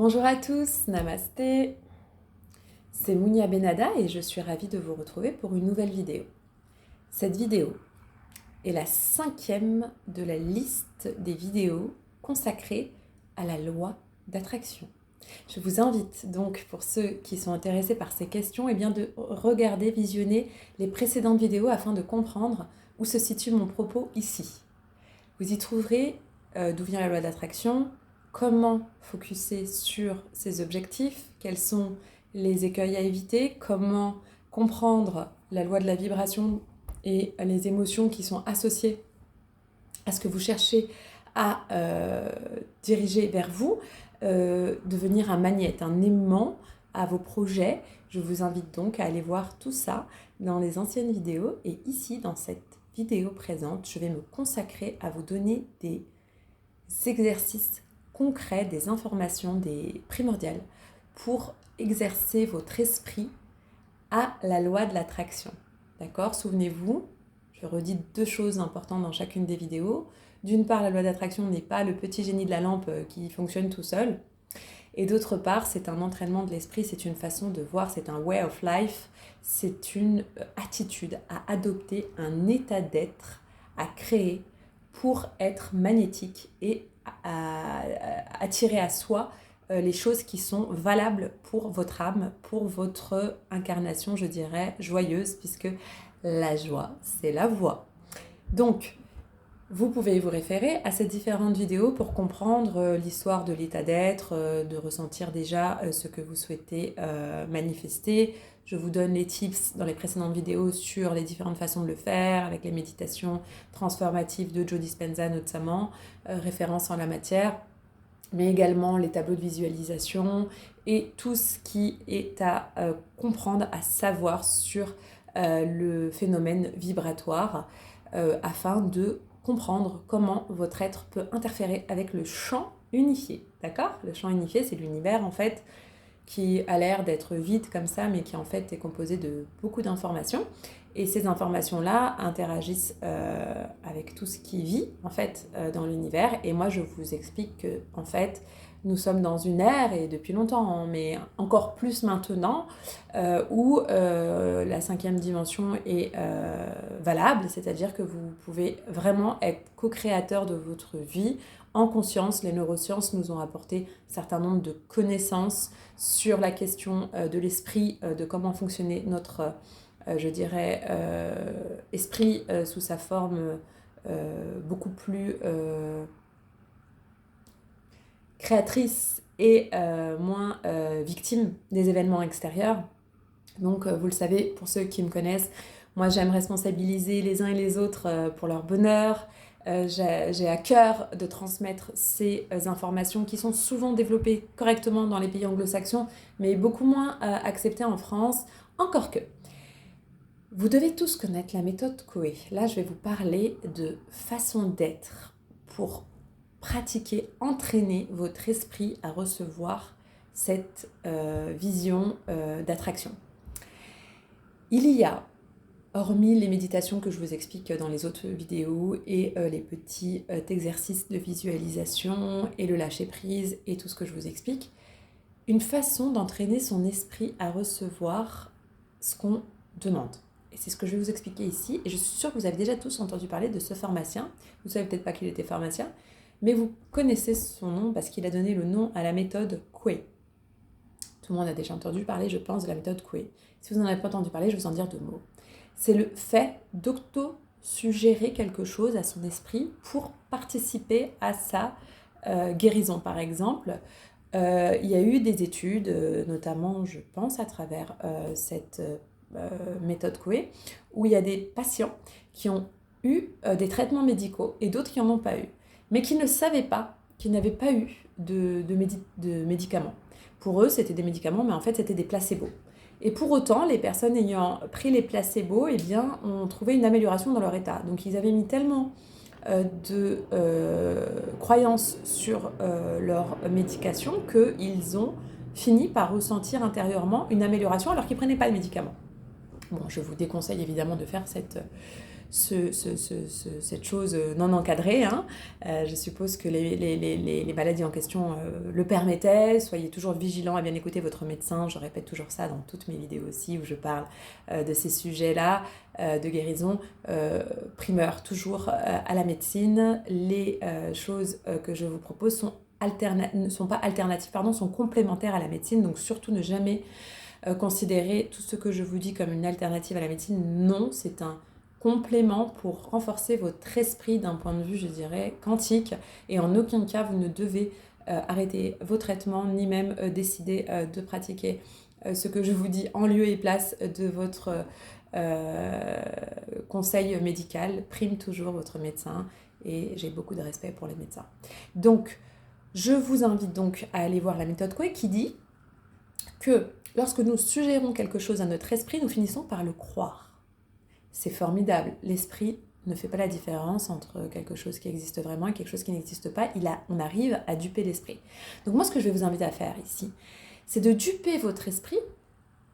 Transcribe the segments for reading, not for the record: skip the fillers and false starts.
Bonjour à tous, namasté, c'est Mounia Benada et je suis ravie de vous retrouver pour une nouvelle vidéo. Cette vidéo est la 5e de la liste des vidéos consacrées à la loi d'attraction. Je vous invite donc, pour ceux qui sont intéressés par ces questions, de regarder, visionner les précédentes vidéos afin de comprendre où se situe mon propos ici. Vous y trouverez d'où vient la loi d'attraction, comment focuser sur ses objectifs, quels sont les écueils à éviter, comment comprendre la loi de la vibration et les émotions qui sont associées à ce que vous cherchez à diriger vers vous, devenir un magnète, un aimant à vos projets. Je vous invite donc à aller voir tout ça dans les anciennes vidéos et ici dans cette vidéo présente, je vais me consacrer à vous donner des exercices concrets, des informations, des primordiales pour exercer votre esprit à la loi de l'attraction. D'accord ? Souvenez-vous, je redis 2 choses importantes dans chacune des vidéos. D'une part, la loi d'attraction n'est pas le petit génie de la lampe qui fonctionne tout seul. Et d'autre part, c'est un entraînement de l'esprit, c'est une façon de voir, c'est un way of life, c'est une attitude à adopter, un état d'être à créer pour être magnétique et à attirer à soi les choses qui sont valables pour votre âme, pour votre incarnation, je dirais, joyeuse, puisque la joie, c'est la voix. Donc, vous pouvez vous référer à ces différentes vidéos pour comprendre l'histoire de l'état d'être, de ressentir déjà ce que vous souhaitez manifester. Je vous donne les tips dans les précédentes vidéos sur les différentes façons de le faire, avec les méditations transformatives de Joe Dispenza notamment, référence en la matière, mais également les tableaux de visualisation et tout ce qui est à comprendre, à savoir sur le phénomène vibratoire afin de comprendre comment votre être peut interférer avec le champ unifié, d'accord ? Le champ unifié, c'est l'univers en fait qui a l'air d'être vide comme ça, mais qui en fait est composé de beaucoup d'informations. Et ces informations-là interagissent avec tout ce qui vit en fait dans l'univers. Et moi, je vous explique que en fait, nous sommes dans une ère, et depuis longtemps, mais encore plus maintenant, où la 5e dimension est valable, c'est-à-dire que vous pouvez vraiment être co-créateur de votre vie en conscience. Les neurosciences nous ont apporté un certain nombre de connaissances sur la question de l'esprit, de comment fonctionnait notre, esprit sous sa forme beaucoup plus créatrice et moins victime des événements extérieurs. Donc, vous le savez, pour ceux qui me connaissent, moi j'aime responsabiliser les uns et les autres pour leur bonheur. J'ai à cœur de transmettre ces informations qui sont souvent développées correctement dans les pays anglo-saxons, mais beaucoup moins acceptées en France, encore que. Vous devez tous connaître la méthode Coué. Là, je vais vous parler de façon d'être pour pratiquer, entraîner votre esprit à recevoir cette vision d'attraction. Il y a, hormis les méditations que je vous explique dans les autres vidéos et les petits exercices de visualisation et le lâcher-prise et tout ce que je vous explique, une façon d'entraîner son esprit à recevoir ce qu'on demande. Et c'est ce que je vais vous expliquer ici. Et je suis sûre que vous avez déjà tous entendu parler de ce pharmacien. Vous ne savez peut-être pas qu'il était pharmacien, mais vous connaissez son nom parce qu'il a donné le nom à la méthode Coué. Tout le monde a déjà entendu parler, je pense, de la méthode Coué. Si vous n'en avez pas entendu parler, je vais vous en dire 2 mots. C'est le fait d'auto-suggérer quelque chose à son esprit pour participer à sa guérison. Par exemple, il y a eu des études, notamment, je pense, à travers cette méthode Coué, où il y a des patients qui ont eu des traitements médicaux et d'autres qui n'en ont pas eu, mais qui ne savaient pas qu'ils n'avaient pas eu de médicaments. Pour eux, c'était des médicaments, mais en fait, c'était des placebos. Et pour autant, les personnes ayant pris les placebos, ont trouvé une amélioration dans leur état. Donc, ils avaient mis tellement de croyances sur leur médication qu'ils ont fini par ressentir intérieurement une amélioration alors qu'ils ne prenaient pas de médicaments. Bon, je vous déconseille évidemment de faire cette chose non encadrée. Hein. Je suppose que les maladies en question le permettaient. Soyez toujours vigilants à bien écouter votre médecin. Je répète toujours ça dans toutes mes vidéos aussi où je parle de ces sujets-là, de guérison. Primeur toujours à la médecine. Les choses que je vous propose ne sont pas alternatives, sont complémentaires à la médecine. Donc surtout ne jamais considérer tout ce que je vous dis comme une alternative à la médecine. Non, c'est un complément pour renforcer votre esprit d'un point de vue, je dirais, quantique. Et en aucun cas, vous ne devez arrêter vos traitements, ni même décider de pratiquer ce que je vous dis en lieu et place de votre conseil médical. Prime toujours votre médecin et j'ai beaucoup de respect pour les médecins. Donc, je vous invite donc à aller voir la méthode Coué qui dit que lorsque nous suggérons quelque chose à notre esprit, nous finissons par le croire. C'est formidable. L'esprit ne fait pas la différence entre quelque chose qui existe vraiment et quelque chose qui n'existe pas. On arrive à duper l'esprit. Donc moi, ce que je vais vous inviter à faire ici, c'est de duper votre esprit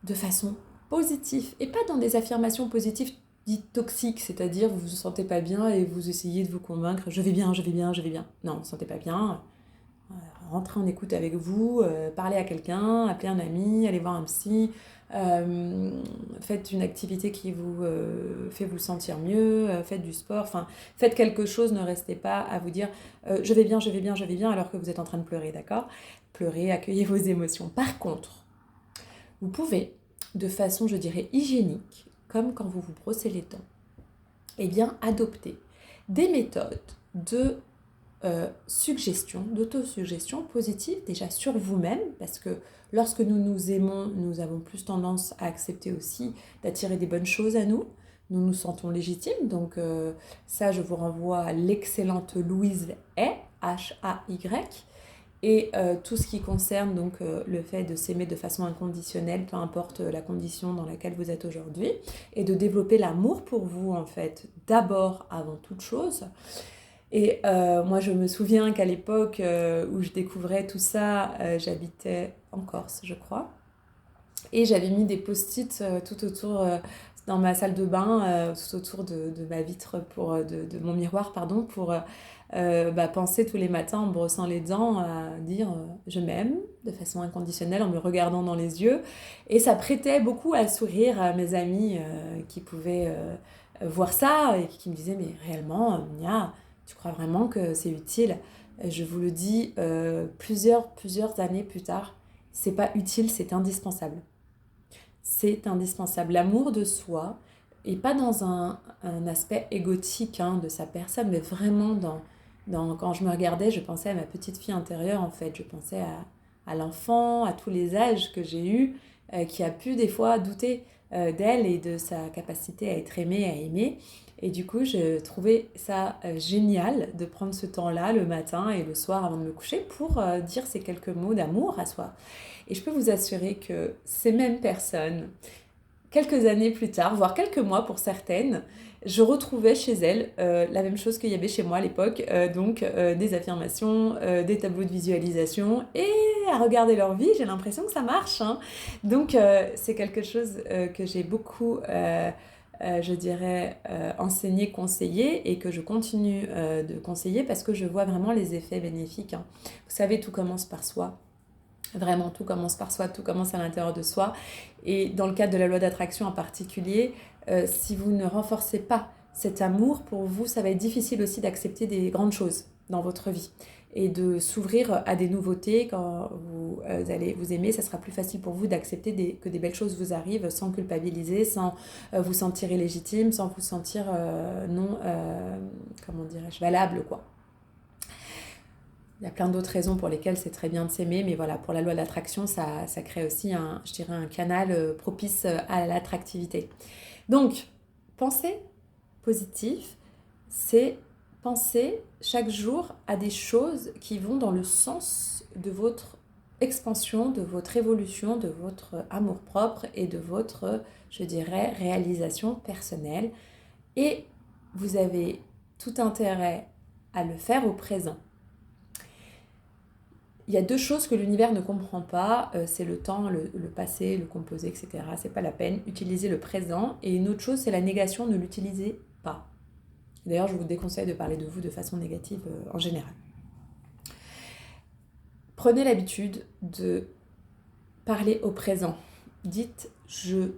de façon positive et pas dans des affirmations positives dites toxiques, c'est-à-dire vous vous sentez pas bien et vous essayez de vous convaincre « je vais bien, je vais bien, je vais bien ». Non, vous ne vous sentez pas bien. Rentrez en écoute avec vous, parlez à quelqu'un, appelez un ami, allez voir un psy, faites une activité qui vous fait vous sentir mieux, faites du sport, enfin faites quelque chose, ne restez pas à vous dire je vais bien, je vais bien, je vais bien alors que vous êtes en train de pleurer, d'accord ? Pleurez, accueillez vos émotions. Par contre, vous pouvez, de façon je dirais hygiénique, comme quand vous vous brossez les dents, eh bien adopter des méthodes de suggestion, d'autosuggestion positive déjà sur vous-même, parce que lorsque nous nous aimons, nous avons plus tendance à accepter aussi d'attirer des bonnes choses à nous. Nous nous sentons légitimes, donc ça je vous renvoie à l'excellente Louise Hay, H-A-Y, et tout ce qui concerne donc le fait de s'aimer de façon inconditionnelle, peu importe la condition dans laquelle vous êtes aujourd'hui, et de développer l'amour pour vous en fait, d'abord avant toute chose. Et moi, je me souviens qu'à l'époque où je découvrais tout ça, j'habitais en Corse, je crois. Et j'avais mis des post-it tout autour, dans ma salle de bain, tout autour de ma vitre, de mon miroir, pardon, pour penser tous les matins en me brossant les dents, à dire je m'aime de façon inconditionnelle en me regardant dans les yeux. Et ça prêtait beaucoup à sourire à mes amis qui pouvaient voir ça et qui me disaient mais réellement, Mounia, tu crois vraiment que c'est utile ? Je vous le dis plusieurs années plus tard, c'est pas utile, c'est indispensable. C'est indispensable. L'amour de soi, et pas dans un aspect égotique de sa personne, mais vraiment quand je me regardais, je pensais à ma petite fille intérieure en fait. Je pensais à l'enfant, à tous les âges que j'ai eus, qui a pu des fois douter d'elle et de sa capacité à être aimée, à aimer. Et du coup, je trouvais ça génial de prendre ce temps-là le matin et le soir avant de me coucher pour dire ces quelques mots d'amour à soi. Et je peux vous assurer que ces mêmes personnes, quelques années plus tard, voire quelques mois pour certaines, je retrouvais chez elles la même chose qu'il y avait chez moi à l'époque, donc des affirmations, des tableaux de visualisation, et à regarder leur vie, j'ai l'impression que ça marche. Donc c'est quelque chose que j'ai beaucoup... je dirais, enseigner, conseiller et que je continue de conseiller parce que je vois vraiment les effets bénéfiques. Vous savez, tout commence par soi. Vraiment, tout commence par soi, tout commence à l'intérieur de soi. Et dans le cadre de la loi d'attraction en particulier, si vous ne renforcez pas cet amour pour vous, ça va être difficile aussi d'accepter des grandes choses dans votre vie et de s'ouvrir à des nouveautés. Quand vous allez vous aimer, ça sera plus facile pour vous d'accepter que des belles choses vous arrivent sans culpabiliser, sans vous sentir illégitime, sans vous sentir valable, quoi. Il y a plein d'autres raisons pour lesquelles c'est très bien de s'aimer, mais voilà, pour la loi de l'attraction, ça crée aussi un canal propice à l'attractivité. Donc, penser positif, c'est penser chaque jour à des choses qui vont dans le sens de votre expansion, de votre évolution, de votre amour-propre et de votre, je dirais, réalisation personnelle. Et vous avez tout intérêt à le faire au présent. Il y a deux choses que l'univers ne comprend pas, c'est le temps, le passé, le composé, etc. C'est pas la peine. Utilisez le présent. Et une autre chose, c'est la négation, ne l'utilisez pas. D'ailleurs, je vous déconseille de parler de vous de façon négative en général. Prenez l'habitude de parler au présent. Dites « je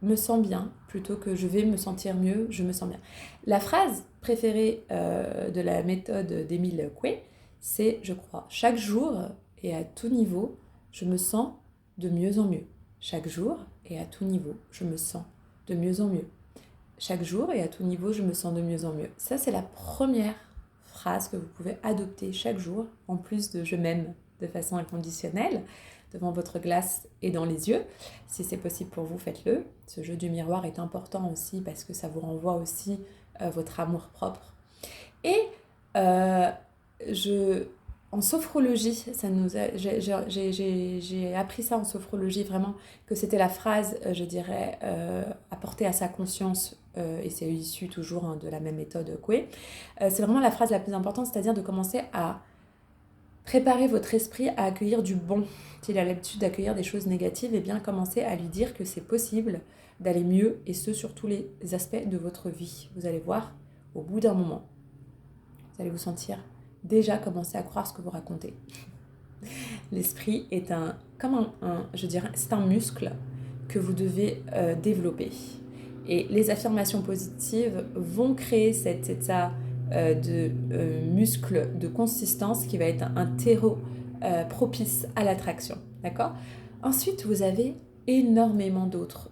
me sens bien » plutôt que « je vais me sentir mieux, je me sens bien ». La phrase préférée de la méthode d'Émile Coué, c'est, je crois, « chaque jour et à tout niveau, je me sens de mieux en mieux. Chaque jour et à tout niveau, je me sens de mieux en mieux. Chaque jour et à tout niveau, je me sens de mieux en mieux. » Ça, c'est la première phrase que vous pouvez adopter chaque jour, en plus de « je m'aime » de façon inconditionnelle, devant votre glace et dans les yeux. Si c'est possible pour vous, faites-le. Ce jeu du miroir est important aussi parce que ça vous renvoie aussi votre amour propre. Et en sophrologie, j'ai appris ça en sophrologie vraiment, que c'était la phrase, je dirais, apportée à sa conscience, et c'est issu toujours de la même méthode Coué. C'est vraiment la phrase la plus importante, c'est-à-dire de commencer à préparer votre esprit à accueillir du bon. S'il a l'habitude d'accueillir des choses négatives, eh bien commencez à lui dire que c'est possible d'aller mieux, et ce sur tous les aspects de votre vie. Vous allez voir, au bout d'un moment, vous allez vous sentir déjà commencer à croire ce que vous racontez. L'esprit est c'est un muscle que vous devez développer. Et les affirmations positives vont créer cet état de muscle de consistance qui va être un terreau propice à l'attraction. D'accord ? Ensuite, vous avez énormément d'autres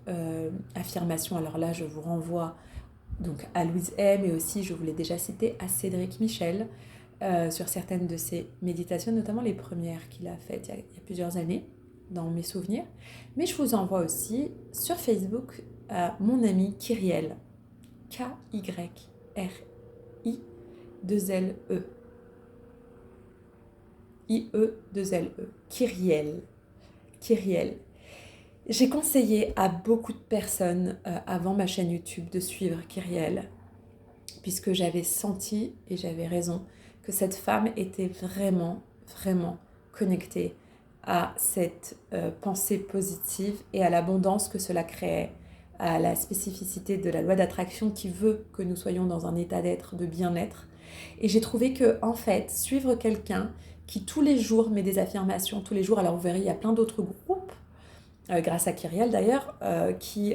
affirmations. Alors là, je vous renvoie donc à Louise Hay, mais aussi, je vous l'ai déjà cité, à Cédric Michel, sur certaines de ses méditations, notamment les premières qu'il a faites il y a plusieurs années, dans mes souvenirs. Mais je vous envoie aussi sur Facebook à mon ami Kyriel, K-Y-R-I-2-L-E. I-E-2-L-E. Kyriel. J'ai conseillé à beaucoup de personnes avant ma chaîne YouTube de suivre Kyriel, puisque j'avais senti, et j'avais raison, que cette femme était vraiment, vraiment connectée à cette pensée positive et à l'abondance que cela créait, à la spécificité de la loi d'attraction qui veut que nous soyons dans un état d'être, de bien-être. Et j'ai trouvé que, en fait, suivre quelqu'un qui tous les jours met des affirmations, tous les jours, alors vous verrez, il y a plein d'autres groupes, grâce à Kyriel d'ailleurs, qui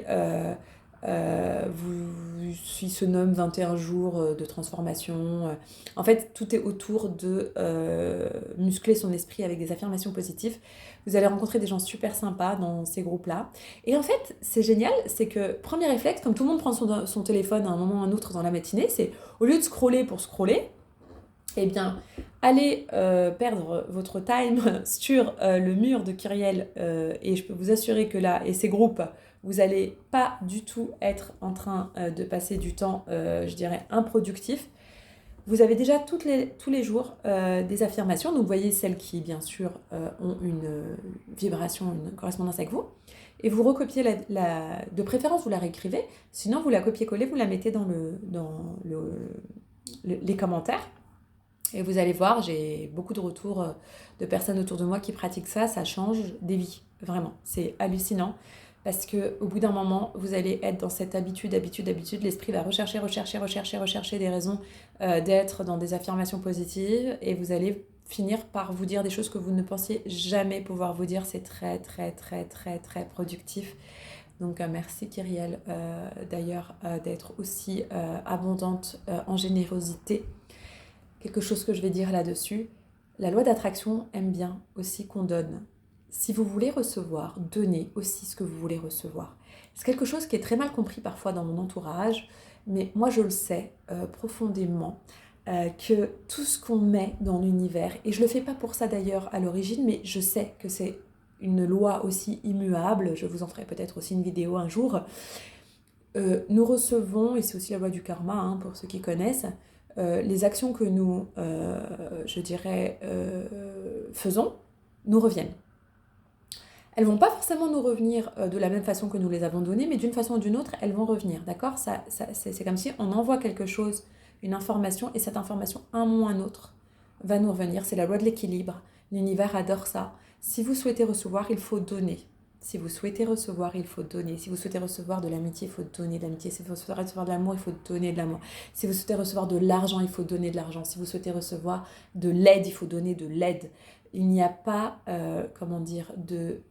se nomme 21 jours de transformation. En fait, tout est autour de muscler son esprit avec des affirmations positives. Vous allez rencontrer des gens super sympas dans ces groupes-là. Et en fait, c'est génial, c'est que premier réflexe, comme tout le monde prend son téléphone à un moment ou à un autre dans la matinée, c'est au lieu de scroller pour scroller, eh bien, allez perdre votre time sur le mur de Kyriel, et je peux vous assurer que là, et ces groupes, vous n'allez pas du tout être en train de passer du temps, je dirais, improductif. Vous avez déjà tous les jours des affirmations, donc vous voyez celles qui, bien sûr, ont une vibration, une correspondance avec vous, et vous recopiez de préférence, vous la réécrivez, sinon vous la copiez-collez, vous la mettez dans les commentaires. Et vous allez voir, j'ai beaucoup de retours de personnes autour de moi qui pratiquent ça, ça change des vies, vraiment. C'est hallucinant parce qu'au bout d'un moment, vous allez être dans cette habitude, l'esprit va rechercher des raisons d'être dans des affirmations positives et vous allez finir par vous dire des choses que vous ne pensiez jamais pouvoir vous dire. C'est très, très, très, très, très productif. Donc merci Kyriel d'ailleurs d'être aussi abondante en générosité. Quelque chose que je vais dire là-dessus, la loi d'attraction aime bien aussi qu'on donne. Si vous voulez recevoir, donnez aussi ce que vous voulez recevoir. C'est quelque chose qui est très mal compris parfois dans mon entourage, mais moi je le sais profondément, que tout ce qu'on met dans l'univers, et je ne le fais pas pour ça d'ailleurs à l'origine, mais je sais que c'est une loi aussi immuable, je vous en ferai peut-être aussi une vidéo un jour, nous recevons, et c'est aussi la loi du karma pour ceux qui connaissent, les actions que nous, faisons, nous reviennent. Elles vont pas forcément nous revenir de la même façon que nous les avons données, mais d'une façon ou d'une autre, elles vont revenir, d'accord ? C'est comme si on envoie quelque chose, une information, et cette information, un moment ou un autre, va nous revenir. C'est la loi de l'équilibre. L'univers adore ça. Si vous souhaitez recevoir, il faut donner. Si vous souhaitez recevoir, il faut donner. Si vous souhaitez recevoir de l'amitié, il faut donner de l'amitié. Si vous souhaitez recevoir de l'amour, il faut donner de l'amour. Si vous souhaitez recevoir de l'argent, il faut donner de l'argent. Si vous souhaitez recevoir de l'aide, il faut donner de l'aide. Il n'y a pas, de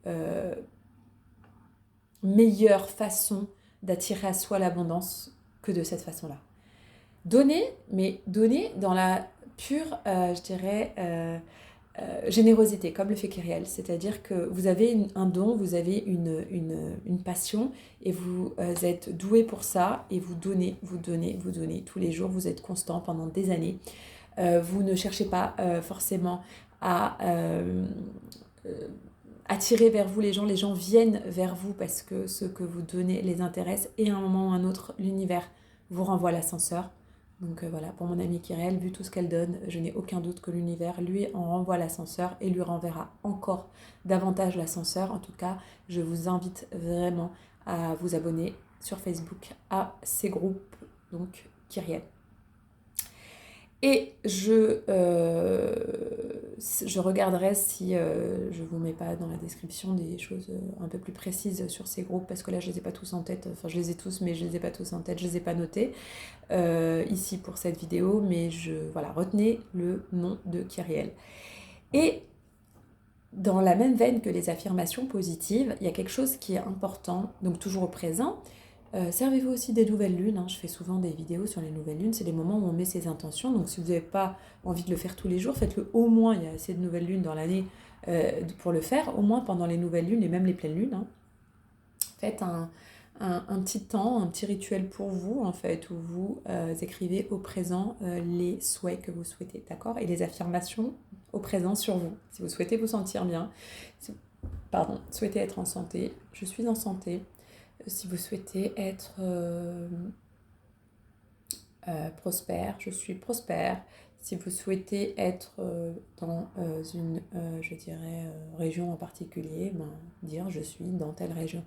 meilleure façon d'attirer à soi l'abondance que de cette façon-là. Donner, mais donner dans la pure, générosité, comme le fait Kyriel. C'est-à-dire que vous avez un don, vous avez une passion et vous êtes doué pour ça et vous donnez tous les jours, vous êtes constant pendant des années. Vous ne cherchez pas forcément à attirer vers vous les gens viennent vers vous parce que ce que vous donnez les intéresse et à un moment ou à un autre, l'univers vous renvoie l'ascenseur. Donc voilà, pour mon amie Kyriel, vu tout ce qu'elle donne, je n'ai aucun doute que l'univers lui en renvoie l'ascenseur et lui renverra encore davantage l'ascenseur. En tout cas, je vous invite vraiment à vous abonner sur Facebook à ces groupes, donc Kyriel. Et je regarderai si je ne vous mets pas dans la description des choses un peu plus précises sur ces groupes, parce que là, je ne les ai pas tous en tête. Enfin, je les ai tous, mais je ne les ai pas tous en tête. Je ne les ai pas notés ici pour cette vidéo, mais retenez le nom de Kyriel. Et dans la même veine que les affirmations positives, il y a quelque chose qui est important, donc toujours au présent. Servez-vous aussi des nouvelles lunes, je fais souvent des vidéos sur les nouvelles lunes, c'est les moments où on met ses intentions, donc si vous n'avez pas envie de le faire tous les jours, faites-le au moins, il y a assez de nouvelles lunes dans l'année pour le faire, au moins pendant les nouvelles lunes et même les pleines lunes. Faites un petit temps, un petit rituel pour vous en fait, où vous écrivez au présent les souhaits que vous souhaitez, d'accord? Et les affirmations au présent sur vous. Si vous souhaitez vous sentir bien, souhaitez être en santé, je suis en santé. Si vous souhaitez être prospère, je suis prospère. Si vous souhaitez être dans une, région en particulier, dire je suis dans telle région.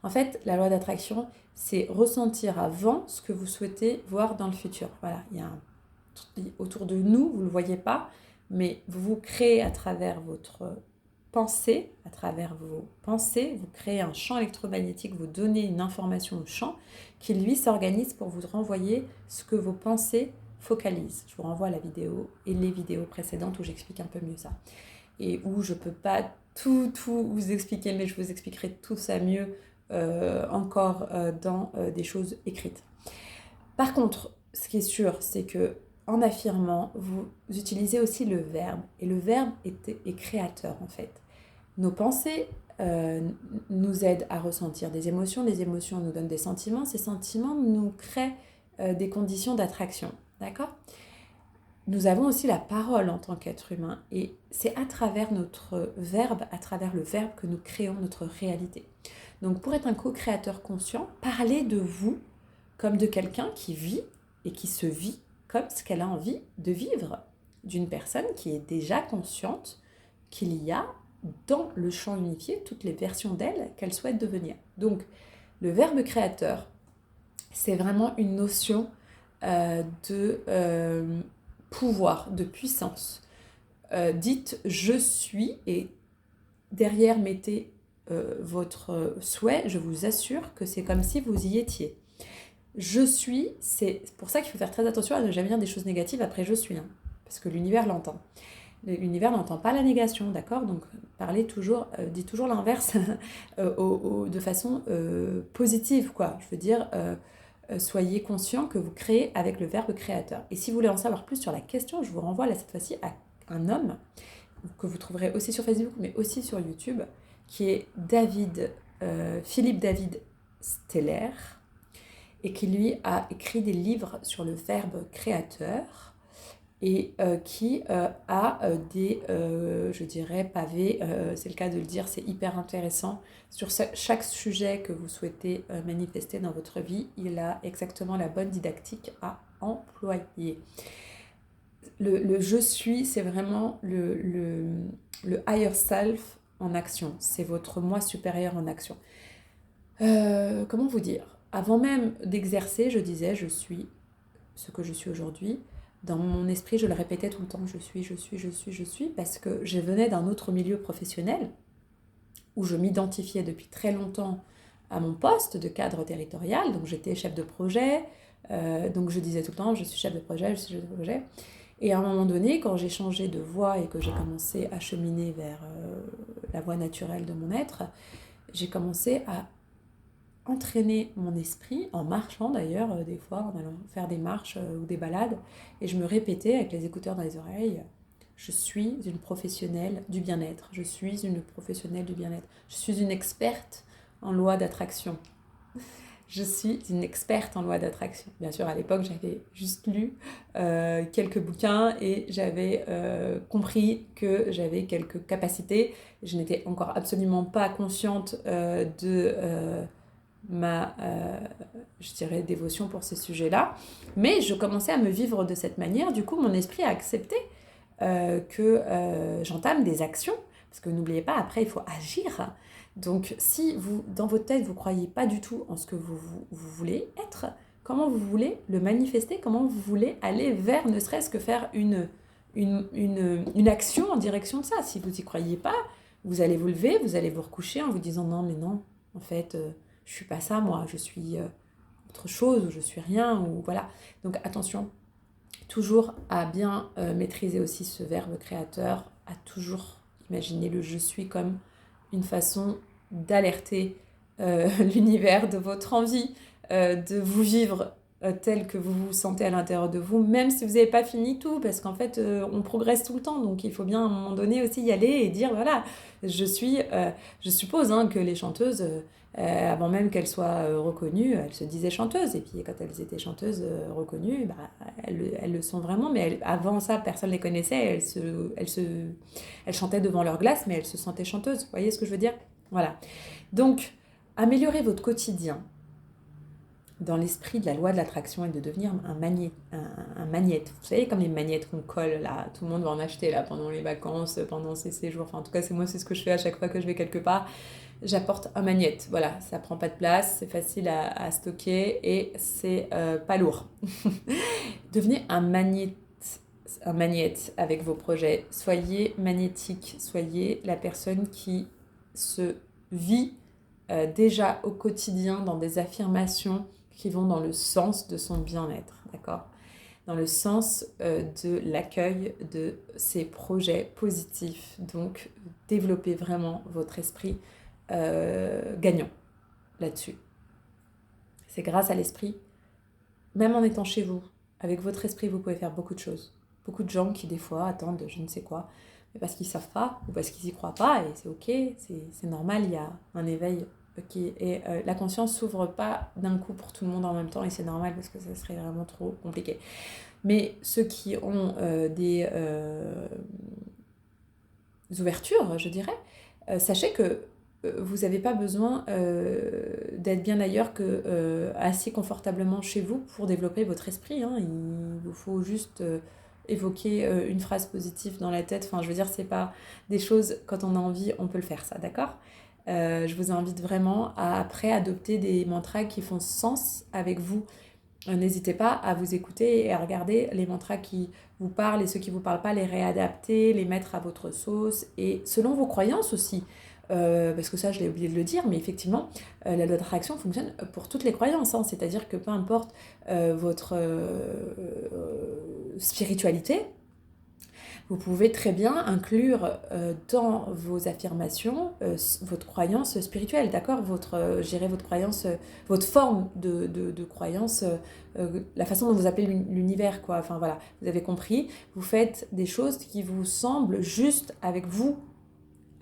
En fait, la loi d'attraction, c'est ressentir avant ce que vous souhaitez voir dans le futur. Voilà, il y a autour de nous, vous ne le voyez pas, mais vous créez à travers votre pensée, à travers vos pensées, vous créez un champ électromagnétique, vous donnez une information au champ qui lui s'organise pour vous renvoyer ce que vos pensées focalisent. Je vous renvoie à la vidéo et les vidéos précédentes où j'explique un peu mieux ça. Et où je ne peux pas tout vous expliquer, mais je vous expliquerai tout ça mieux encore dans des choses écrites. Par contre, ce qui est sûr, c'est que en affirmant, vous utilisez aussi le verbe. Et le verbe est créateur, en fait. Nos pensées nous aident à ressentir des émotions. Les émotions nous donnent des sentiments. Ces sentiments nous créent des conditions d'attraction. D'accord ? Nous avons aussi la parole en tant qu'être humain. Et c'est à travers notre verbe, à travers le verbe que nous créons notre réalité. Donc, pour être un co-créateur conscient, parlez de vous comme de quelqu'un qui vit et qui se vit comme ce qu'elle a envie de vivre, d'une personne qui est déjà consciente qu'il y a dans le champ unifié toutes les versions d'elle qu'elle souhaite devenir. Donc, le verbe créateur, c'est vraiment une notion de pouvoir, de puissance. Dites « je suis » et derrière mettez votre souhait, je vous assure que c'est comme si vous y étiez. Je suis, c'est pour ça qu'il faut faire très attention à ne jamais dire des choses négatives après je suis, parce que l'univers l'entend. L'univers n'entend pas la négation, d'accord? Donc parlez toujours, dites toujours l'inverse de façon positive, quoi. Je veux dire, soyez conscient que vous créez avec le verbe créateur. Et si vous voulez en savoir plus sur la question, je vous renvoie là cette fois-ci à un homme que vous trouverez aussi sur Facebook, mais aussi sur YouTube, qui est Philippe David Steller, et qui lui a écrit des livres sur le verbe créateur et qui a des, pavés, c'est le cas de le dire, c'est hyper intéressant. Sur chaque sujet que vous souhaitez manifester dans votre vie, il a exactement la bonne didactique à employer. Le je suis, c'est vraiment le higher self en action, c'est votre moi supérieur en action. Comment vous dire ? Avant même d'exercer, je disais je suis ce que je suis aujourd'hui. Dans mon esprit, je le répétais tout le temps, je suis, parce que je venais d'un autre milieu professionnel où je m'identifiais depuis très longtemps à mon poste de cadre territorial, donc j'étais chef de projet, donc je disais tout le temps, je suis chef de projet, je suis chef de projet. Et à un moment donné, quand j'ai changé de voie et que j'ai commencé à cheminer vers la voie naturelle de mon être, j'ai commencé à entraîner mon esprit, en marchant d'ailleurs, des fois, en allant faire des marches ou des balades, et je me répétais avec les écouteurs dans les oreilles, je suis une professionnelle du bien-être, je suis une professionnelle du bien-être, je suis une experte en loi d'attraction. Je suis une experte en loi d'attraction. Bien sûr, à l'époque, j'avais juste lu quelques bouquins et j'avais compris que j'avais quelques capacités. Je n'étais encore absolument pas consciente de ma, je dirais, dévotion pour ces sujets-là. Mais je commençais à me vivre de cette manière. Du coup, mon esprit a accepté que j'entame des actions. Parce que n'oubliez pas, après, il faut agir. Donc, si vous, dans votre tête, vous ne croyez pas du tout en ce que vous voulez être, comment vous voulez le manifester, comment vous voulez aller vers, ne serait-ce que faire une action en direction de ça. Si vous n'y croyez pas, vous allez vous lever, vous allez vous recoucher en vous disant non, mais non, en fait, je ne suis pas ça, moi, je suis autre chose, ou je suis rien, ou voilà. Donc, attention, toujours à bien maîtriser aussi ce verbe créateur, à toujours imaginer le je suis comme une façon d'alerter l'univers de votre envie de vous vivre tel que vous vous sentez à l'intérieur de vous, même si vous n'avez pas fini tout, parce qu'en fait, on progresse tout le temps, donc il faut bien à un moment donné aussi y aller et dire, voilà, je suppose que les chanteuses, avant même qu'elles soient reconnues, elles se disaient chanteuses, et puis quand elles étaient chanteuses reconnues, elles le sont vraiment, mais avant ça, personne ne les connaissait, elles chantaient devant leur glace, mais elles se sentaient chanteuses, vous voyez ce que je veux dire? Voilà. Donc, améliorez votre quotidien dans l'esprit de la loi de l'attraction et de devenir un magnète. Vous savez, comme les magnettes qu'on colle là, tout le monde va en acheter là pendant les vacances, pendant ses séjours. Enfin, en tout cas, c'est ce que je fais à chaque fois que je vais quelque part. J'apporte un magnète. Voilà, ça prend pas de place, c'est facile à stocker et c'est pas lourd. Devenez un magnète avec vos projets. Soyez magnétique, soyez la personne qui se vit déjà au quotidien dans des affirmations qui vont dans le sens de son bien-être, d'accord ? Dans le sens de l'accueil de ces projets positifs. Donc, développez vraiment votre esprit gagnant là-dessus. C'est grâce à l'esprit, même en étant chez vous, avec votre esprit, vous pouvez faire beaucoup de choses. Beaucoup de gens qui, des fois, attendent je ne sais quoi, mais parce qu'ils ne savent pas ou parce qu'ils n'y croient pas, et c'est ok, c'est normal, il y a un éveil et la conscience s'ouvre pas d'un coup pour tout le monde en même temps, et c'est normal parce que ça serait vraiment trop compliqué. Mais ceux qui ont des ouvertures, je dirais, sachez que vous n'avez pas besoin d'être bien ailleurs que assez confortablement chez vous pour développer votre esprit. Il vous faut juste évoquer une phrase positive dans la tête. Enfin, je veux dire, c'est pas des choses, quand on a envie, on peut le faire, ça, d'accord ? Je vous invite vraiment à après adopter des mantras qui font sens avec vous. N'hésitez pas à vous écouter et à regarder les mantras qui vous parlent et ceux qui ne vous parlent pas, les réadapter, les mettre à votre sauce et selon vos croyances aussi. Parce que ça, je l'ai oublié de le dire, mais effectivement, la loi d'attraction fonctionne pour toutes les croyances. C'est-à-dire que peu importe votre spiritualité, vous pouvez très bien inclure dans vos affirmations votre croyance spirituelle, d'accord ? Votre croyance, votre forme de croyance, la façon dont vous appelez l'univers, quoi. Enfin voilà, vous avez compris. Vous faites des choses qui vous semblent justes avec vous.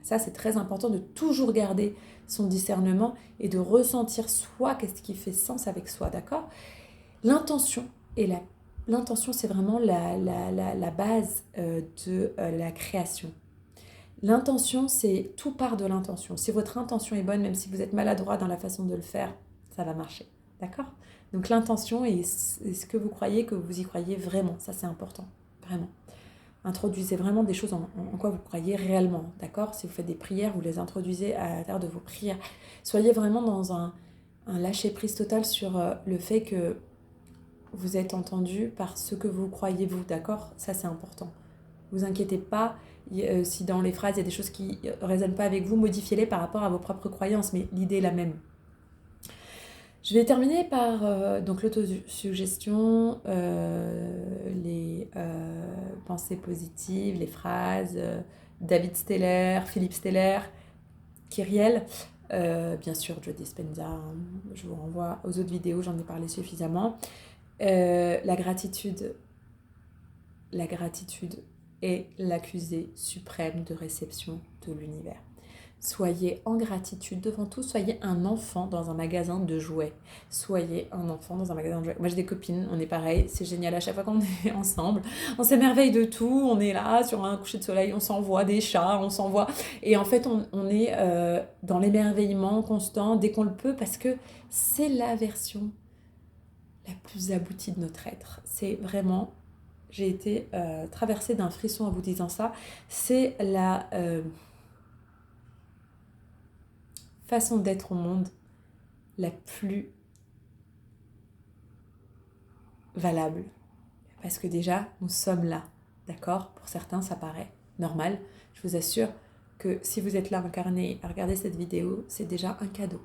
Ça, c'est très important de toujours garder son discernement et de ressentir soi, qu'est-ce qui fait sens avec soi, d'accord ? L'intention est L'intention, c'est vraiment la base de la création. L'intention, tout part de l'intention. Si votre intention est bonne, même si vous êtes maladroit dans la façon de le faire, ça va marcher. D'accord ? Donc l'intention est ce que vous croyez, que vous y croyez vraiment. Ça, c'est important. Vraiment. Introduisez vraiment des choses en quoi vous croyez réellement. D'accord ? Si vous faites des prières, vous les introduisez à l'intérieur de vos prières. Soyez vraiment dans un lâcher-prise total sur le fait que vous êtes entendu par ce que vous croyez vous, d'accord ? Ça, c'est important. Vous inquiétez pas si dans les phrases il y a des choses qui ne résonnent pas avec vous, modifiez-les par rapport à vos propres croyances, mais l'idée est la même. Je vais terminer par donc l'autosuggestion, les pensées positives, les phrases, David Steller, Philippe Steller, Kyriel, bien sûr Joe Dispenza, hein, je vous renvoie aux autres vidéos, j'en ai parlé suffisamment. La gratitude est l'accusé suprême de réception de l'univers. Soyez en gratitude devant tout, soyez un enfant dans un magasin de jouets. Soyez un enfant dans un magasin de jouets. Moi j'ai des copines, on est pareil, c'est génial à chaque fois qu'on est ensemble. On s'émerveille de tout, on est là sur un coucher de soleil, on s'envoie des chats, on s'envoie... Et en fait on est dans l'émerveillement constant dès qu'on le peut parce que c'est la version la plus aboutie de notre être. C'est vraiment... J'ai été traversée d'un frisson en vous disant ça. C'est la... façon d'être au monde la plus valable. Parce que déjà, nous sommes là, d'accord ? Pour certains, ça paraît normal. Je vous assure que si vous êtes là incarné à regarder cette vidéo, c'est déjà un cadeau.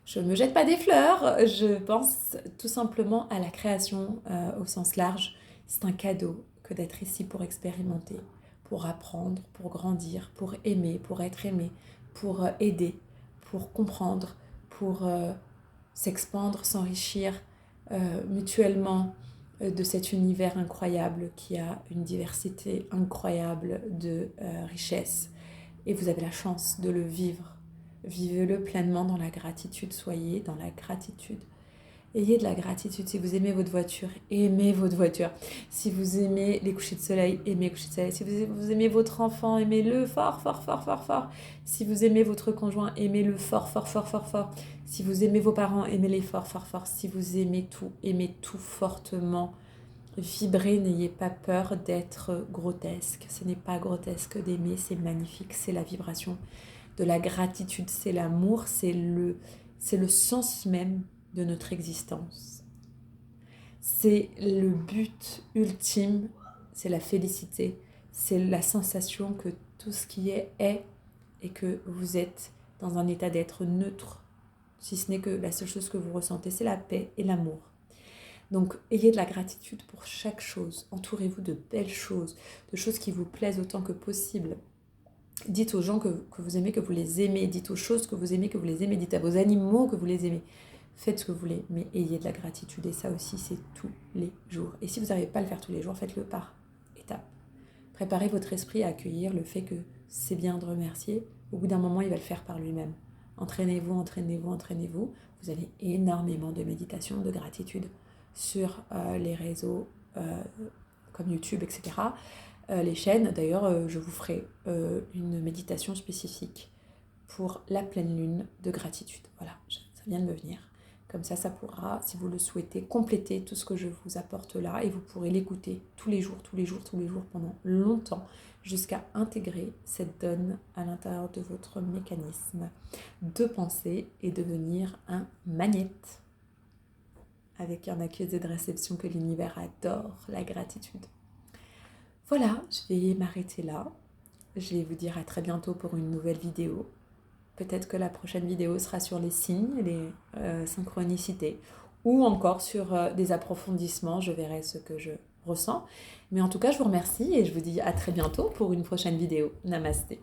Je ne me jette pas des fleurs, je pense tout simplement à la création au sens large. C'est un cadeau que d'être ici pour expérimenter, pour apprendre, pour grandir, pour aimer, pour être aimé, pour aider, pour comprendre, pour s'expandre, s'enrichir mutuellement de cet univers incroyable qui a une diversité incroyable de richesses. Et vous avez la chance de le vivre. Vivez-le pleinement dans la gratitude, soyez dans la gratitude. Ayez de la gratitude. Si vous aimez votre voiture, aimez votre voiture. Si vous aimez les couchers de soleil, aimez les couchers de soleil. Si vous aimez votre enfant, aimez-le fort, fort, fort, fort, fort. Si vous aimez votre conjoint, aimez-le fort, fort, fort, fort, fort. Si vous aimez vos parents, aimez-les fort, fort, fort. Si vous aimez tout fortement. Vibrez, n'ayez pas peur d'être grotesque. Ce n'est pas grotesque d'aimer, c'est magnifique, c'est la vibration de la gratitude, c'est l'amour, c'est le sens même de notre existence. C'est le but ultime, c'est la félicité, c'est la sensation que tout ce qui est et que vous êtes dans un état d'être neutre, si ce n'est que la seule chose que vous ressentez, c'est la paix et l'amour. Donc, ayez de la gratitude pour chaque chose, entourez-vous de belles choses, de choses qui vous plaisent autant que possible. Dites aux gens que vous aimez que vous les aimez. Dites aux choses que vous aimez que vous les aimez. Dites à vos animaux que vous les aimez. Faites ce que vous voulez, mais ayez de la gratitude. Et ça aussi, c'est tous les jours. Et si vous n'arrivez pas à le faire tous les jours, faites-le par étapes. Préparez votre esprit à accueillir le fait que c'est bien de remercier. Au bout d'un moment, il va le faire par lui-même. Entraînez-vous, entraînez-vous, entraînez-vous. Vous avez énormément de méditation, de gratitude sur les réseaux comme YouTube, etc., les chaînes. D'ailleurs, je vous ferai une méditation spécifique pour la pleine lune de gratitude. Voilà, ça vient de me venir. Comme ça pourra, si vous le souhaitez, compléter tout ce que je vous apporte là et vous pourrez l'écouter tous les jours, pendant longtemps, jusqu'à intégrer cette donne à l'intérieur de votre mécanisme de pensée et devenir un magnète avec un accusé de réception que l'univers adore, la gratitude. Voilà, je vais m'arrêter là. Je vais vous dire à très bientôt pour une nouvelle vidéo. Peut-être que la prochaine vidéo sera sur les signes, les synchronicités, ou encore sur des approfondissements. Je verrai ce que je ressens. Mais en tout cas, je vous remercie et je vous dis à très bientôt pour une prochaine vidéo. Namasté.